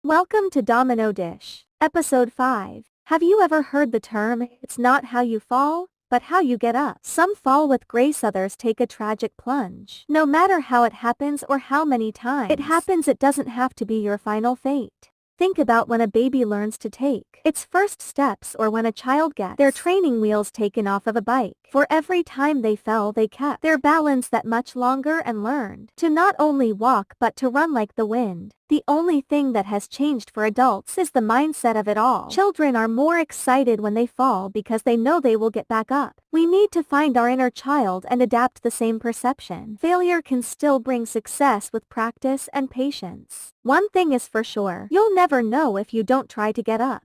Welcome to Domino Dish, Episode 5. Have you ever heard the term, it's not how you fall, but how you get up? Some fall with grace, others take a tragic plunge. No matter how it happens or how many times it happens, it doesn't have to be your final fate. Think about when a baby learns to take its first steps, or when a child gets their training wheels taken off of a bike. For every time they fell, they kept their balance that much longer and learned to not only walk but to run like the wind. The only thing that has changed for adults is the mindset of it all. Children are more excited when they fall because they know they will get back up. We need to find our inner child and adapt the same perception. Failure can still bring success with practice and patience. One thing is for sure, you'll never know if you don't try to get up.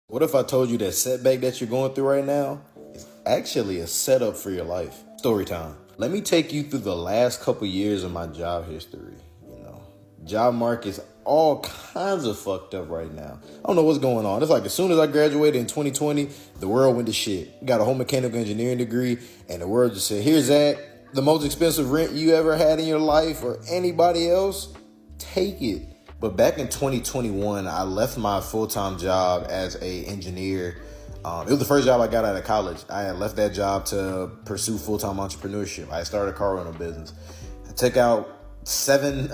What if I told you that setback that you're going through right now is actually a setup for your life? Story time. Let me take you through the last couple years of my job history. Job market's all kinds of fucked up right now. I don't know what's going on. It's like as soon as I graduated in 2020, the world went to shit. Got a whole mechanical engineering degree, and the world just said, here's that. The most expensive rent you ever had in your life or anybody else, take it. But back in 2021, I left my full-time job as an engineer. It was the first job I got out of college. I had left that job to pursue full-time entrepreneurship. I started a car rental business. I took out 7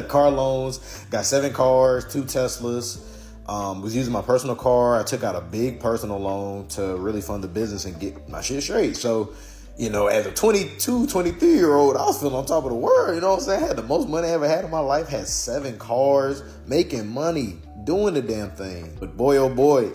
car loans, got 7 cars, 2 Teslas, was using my personal car. I took out a big personal loan to really fund the business and get my shit straight. So, as a 22, 23-year-old, I was feeling on top of the world. You know what I'm saying? I had the most money I ever had in my life, had 7 cars, making money, doing the damn thing. But boy, oh boy,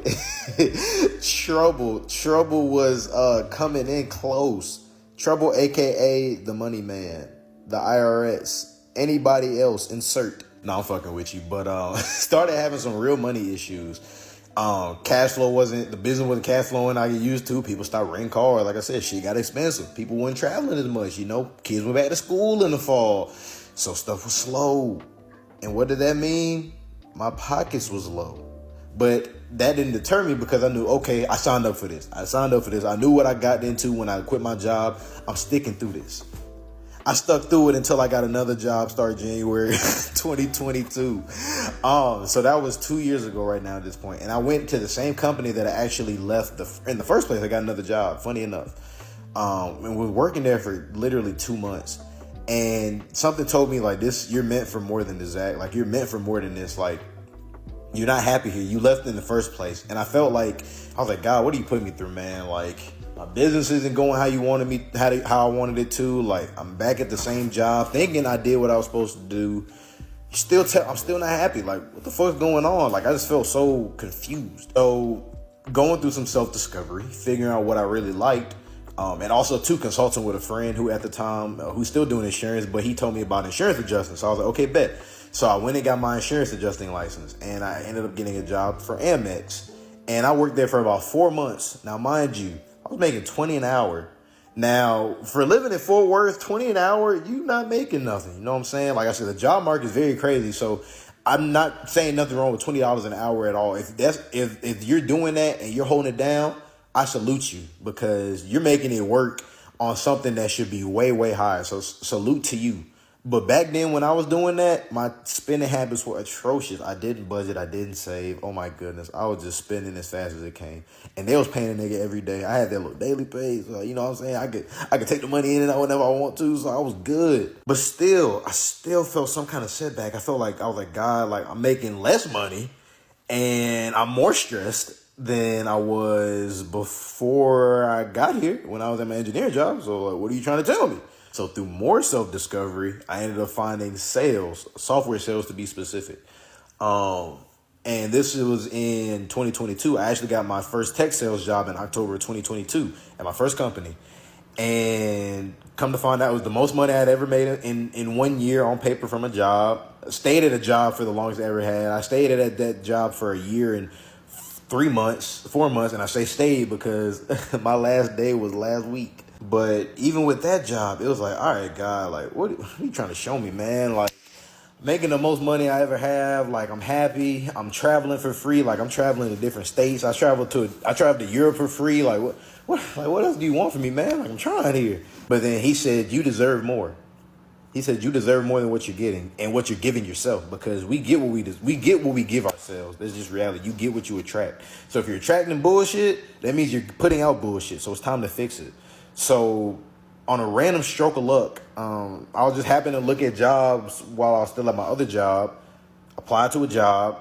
trouble was coming in close. Trouble, aka the money man, the IRS, anybody else, insert. No, I'm fucking with you. But started having some real money issues. The business wasn't cash flowing I get used to. People stopped renting cars. Like I said, shit got expensive. People weren't traveling as much. Kids went back to school in the fall. So stuff was slow. And what did that mean? My pockets was low. But that didn't deter me because I knew, okay, I signed up for this. I knew what I got into when I quit my job. I'm sticking through this. I stuck through it until I got another job started January 2022. So that was 2 years ago right now at this point. And I went to the same company that I actually left in the first place. I got another job, funny enough. And was working there for literally 2 months. And something told me like this, you're meant for more than this, Zach. Like you're meant for more than this. Like you're not happy here. You left in the first place. And I felt like, I was like, God, what are you putting me through, man? Like, my business isn't going how you wanted me, how I wanted it to. Like, I'm back at the same job, thinking I did what I was supposed to do. I'm still not happy. Like, what the fuck's going on? Like, I just felt so confused. So, going through some self-discovery, figuring out what I really liked, and also too consulting with a friend who at the time, who's still doing insurance, but he told me about insurance adjusting. So I was like, okay, bet. So I went and got my insurance adjusting license, and I ended up getting a job for Amex. And I worked there for about 4 months. Now, mind you, I was making $20 an hour. Now, for living in Fort Worth, $20 an hour, you're not making nothing. You know what I'm saying? Like I said, the job market is very crazy. So I'm not saying nothing wrong with $20 an hour at all. If you're doing that and you're holding it down, I salute you because you're making it work on something that should be way, way higher. So salute to you. But back then when I was doing that, my spending habits were atrocious. I didn't budget. I didn't save. Oh my goodness. I was just spending as fast as it came. And they was paying a nigga every day. I had that little daily pay. So, you know what I'm saying? I could take the money in and out whenever I want to. So I was good. But still, I still felt some kind of setback. I felt like, I was like, God, like I'm making less money and I'm more stressed than I was before I got here when I was at my engineering job. So like, what are you trying to tell me? So through more self-discovery, I ended up finding sales, software sales to be specific. And this was in 2022. I actually got my first tech sales job in October 2022 at my first company. And come to find out, it was the most money I'd ever made in 1 year on paper from a job. I stayed at a job for the longest I ever had. I stayed at that job for a year and 4 months. And I say stayed because my last day was last week. But even with that job, it was like, all right, God, like, what are you trying to show me, man? Like, making the most money I ever have. Like, I'm happy. I'm traveling for free. Like, I'm traveling to different states. I traveled to Europe for free. Like, what else do you want from me, man? Like, I'm trying here. But then he said, you deserve more. He said you deserve more than what you're getting and what you're giving yourself, because we get what we get what we give ourselves. That's just reality. You get what you attract. So if you're attracting bullshit, that means you're putting out bullshit. So it's time to fix it. So on a random stroke of luck, I was just happening to look at jobs while I was still at my other job, applied to a job,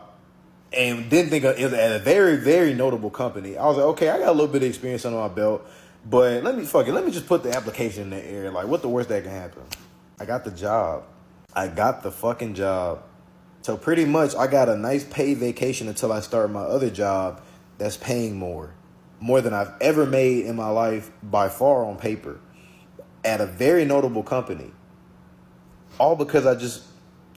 and didn't think it was at a very, very notable company. I was like, okay, I got a little bit of experience under my belt, but let me just put the application in the air. Like, what the worst that can happen? I got the job. I got the fucking job. So pretty much I got a nice paid vacation until I start my other job that's paying more than I've ever made in my life by far on paper, at a very notable company. All because I just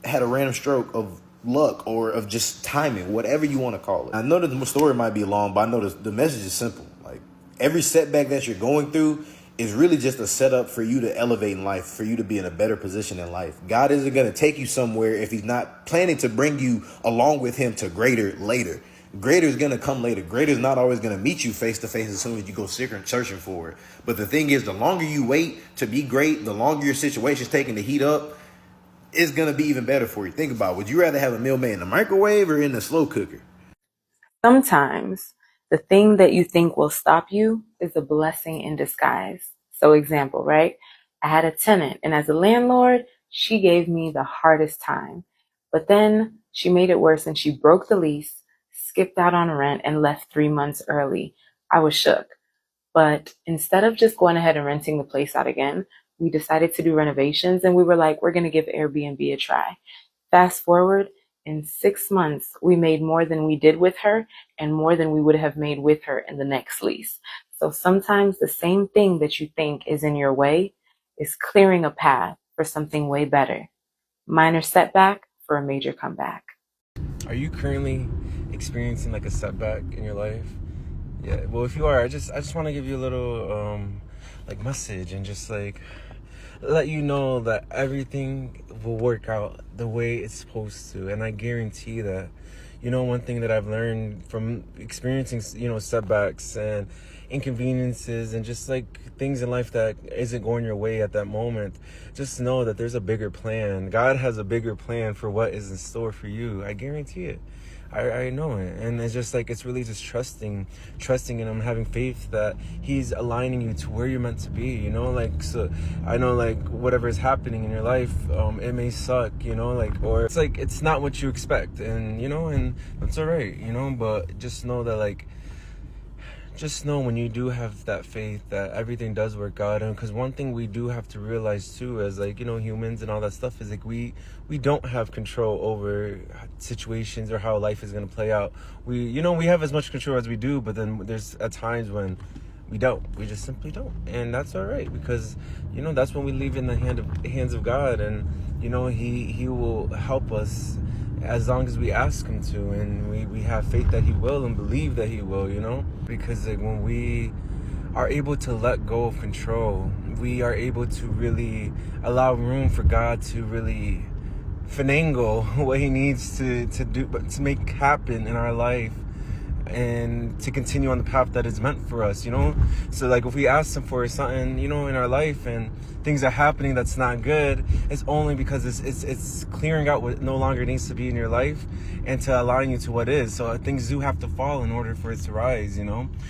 had a random stroke of luck or of just timing, whatever you want to call it. I know that the story might be long, but I know the message is simple. Like, every setback that you're going through is really just a setup for you to elevate in life, for you to be in a better position in life. God isn't going to take you somewhere if he's not planning to bring you along with him to greater later. Greater is going to come later. Greater is not always going to meet you face to face as soon as you go searching for it. But the thing is, the longer you wait to be great, the longer your situation's taking to heat up, it's going to be even better for you. Think about it. Would you rather have a meal made in the microwave or in the slow cooker? Sometimes the thing that you think will stop you is a blessing in disguise. So example, right? I had a tenant, and as a landlord, she gave me the hardest time. But then she made it worse and she broke the lease, skipped out on rent, and left 3 months early. I was shook. But instead of just going ahead and renting the place out again, we decided to do renovations, and we were like, we're going to give Airbnb a try. Fast forward, in 6 months, we made more than we did with her and more than we would have made with her in the next lease. So sometimes the same thing that you think is in your way is clearing a path for something way better. Minor setback for a major comeback. Are you currently experiencing like a setback in your life? Yeah. Well, if you are, I just want to give you a little like message and just like let you know that everything will work out the way it's supposed to. And I guarantee that, one thing that I've learned from experiencing, setbacks and inconveniences and just like things in life that isn't going your way at that moment, just know that there's a bigger plan. God has a bigger plan for what is in store for you. I guarantee it. I know it. And it's just like, it's really just trusting in him, having faith that he's aligning you to where you're meant to be, so I know like whatever is happening in your life, it may suck, or it's like, it's not what you expect, and and that's all right, but just know that like, just know when you do have that faith that everything does work out. And because one thing we do have to realize too, as like, humans and all that stuff, is like we don't have control over situations or how life is going to play out. We have as much control as we do, but then there's at times when we just simply don't. And that's all right, because that's when we leave in the hands of God, and he will help us as long as we ask him to, and we have faith that he will and believe that he will, because like, when we are able to let go of control, we are able to really allow room for God to really finagle what he needs to do, but to make happen in our life, and to continue on the path that is meant for us, So like, if we ask him for something, in our life, and things are happening that's not good, it's only because it's clearing out what no longer needs to be in your life, and to allowing you to what is. So things do have to fall in order for it to rise,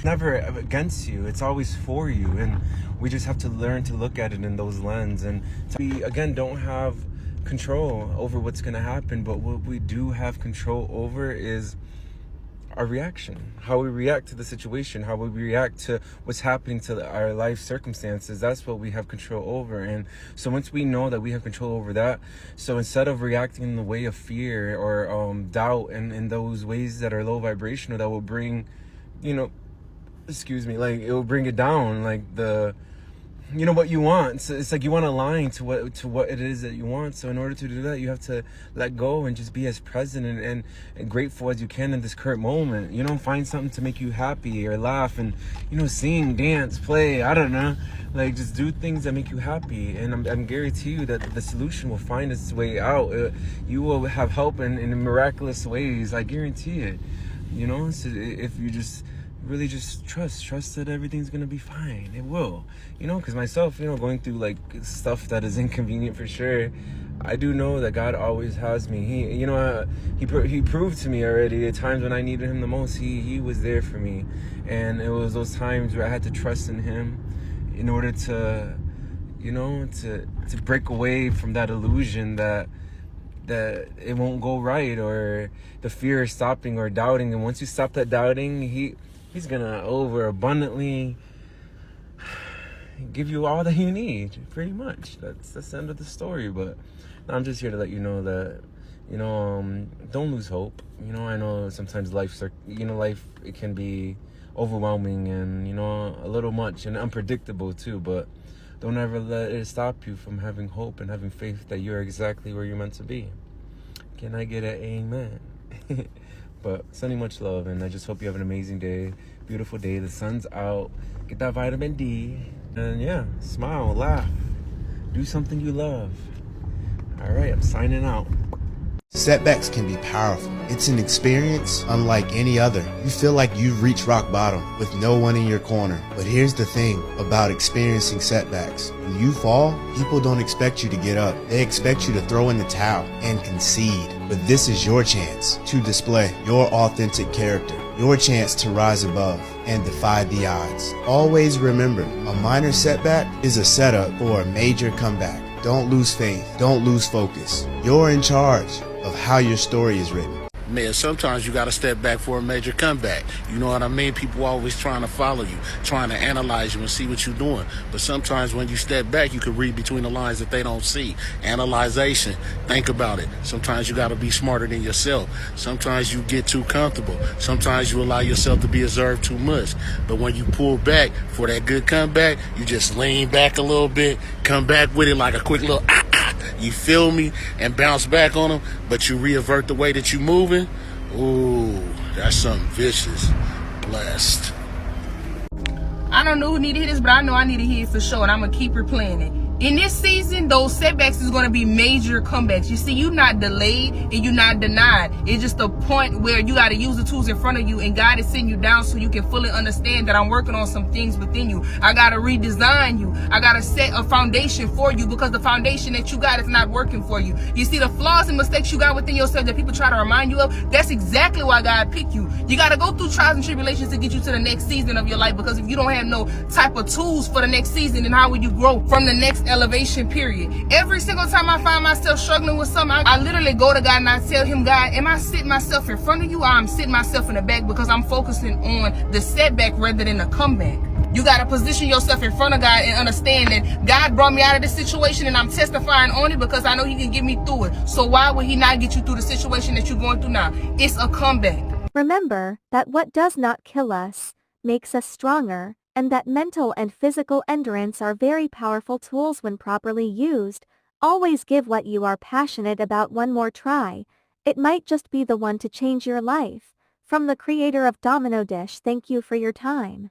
Never against you, it's always for you, and we just have to learn to look at it in those lenses. And we, again, don't have control over what's going to happen, but what we do have control over is our reaction, how we react to the situation, how we react to what's happening to our life circumstances. That's what we have control over. And so once we know that we have control over that, so instead of reacting in the way of fear or doubt, and in those ways that are low vibrational, that will bring, like it will bring it down, like what you want. So it's like you want to align to what it is that you want. So in order to do that, you have to let go and just be as present and grateful as you can in this current moment. Find something to make you happy or laugh, and sing, dance, play, I don't know, like just do things that make you happy. And I'm guarantee you that the solution will find its way out. You will have help in miraculous ways. I guarantee it. So if you just really just trust that everything's gonna be fine. It will, because myself, going through like stuff that is inconvenient for sure, I do know that God always has me. He proved to me already at times when I needed him the most. He was there for me, and it was those times where I had to trust in him in order to to break away from that illusion that it won't go right, or the fear of stopping or doubting. And once you stop that doubting, he's gonna over abundantly give you all that you need, pretty much. That's the end of the story. But I'm just here to let you know that don't lose hope. I know sometimes life it can be overwhelming and a little much and unpredictable too, but don't ever let it stop you from having hope and having faith that you're exactly where you're meant to be. Can I get an amen? But sending much love, and I just hope you have an amazing day, beautiful day. The sun's out. Get that vitamin D, and yeah, smile, laugh, do something you love. All right, I'm signing out. Setbacks can be powerful. It's an experience unlike any other. You feel like you've reached rock bottom with no one in your corner. But here's the thing about experiencing setbacks. When you fall, people don't expect you to get up. They expect you to throw in the towel and concede. But this is your chance to display your authentic character, your chance to rise above and defy the odds. Always remember, a minor setback is a setup for a major comeback. Don't lose faith. Don't lose focus. You're in charge of how your story is written. Man, sometimes you got to step back for a major comeback. You know what I mean? People always trying to follow you, trying to analyze you and see what you're doing. But sometimes when you step back, you can read between the lines that they don't see. Analyzation, think about it. Sometimes you got to be smarter than yourself. Sometimes you get too comfortable. Sometimes you allow yourself to be observed too much. But when you pull back for that good comeback, you just lean back a little bit, come back with it like a quick little you feel me, and bounce back on them, but you reavert the way that you moving. Ooh, that's something vicious. Blessed. I don't know who need to hear this, but I know I need to hear it for sure, and I'm going to keep replaying it. In this season, those setbacks is going to be major comebacks. You see, you're not delayed and you're not denied. It's just a point where you got to use the tools in front of you, and God is sitting you down so you can fully understand that I'm working on some things within you. I got to redesign you. I got to set a foundation for you, because the foundation that you got is not working for you. You see, the flaws and mistakes you got within yourself that people try to remind you of, that's exactly why God picked you. You got to go through trials and tribulations to get you to the next season of your life, because if you don't have no type of tools for the next season, then how will you grow from the next elevation period? Every single time I find myself struggling with something, I literally go to God and I tell him, God, am I sitting myself in front of you, or I'm sitting myself in the back, because I'm focusing on the setback rather than the comeback. You got to position yourself in front of God and understand that God brought me out of this situation, and I'm testifying on it because I know he can get me through it. So why would he not get you through the situation that you're going through now? It's a comeback. Remember that what does not kill us makes us stronger, and that mental and physical endurance are very powerful tools when properly used. Always give what you are passionate about one more try. It might just be the one to change your life. From the creator of Domino Dish, thank you for your time.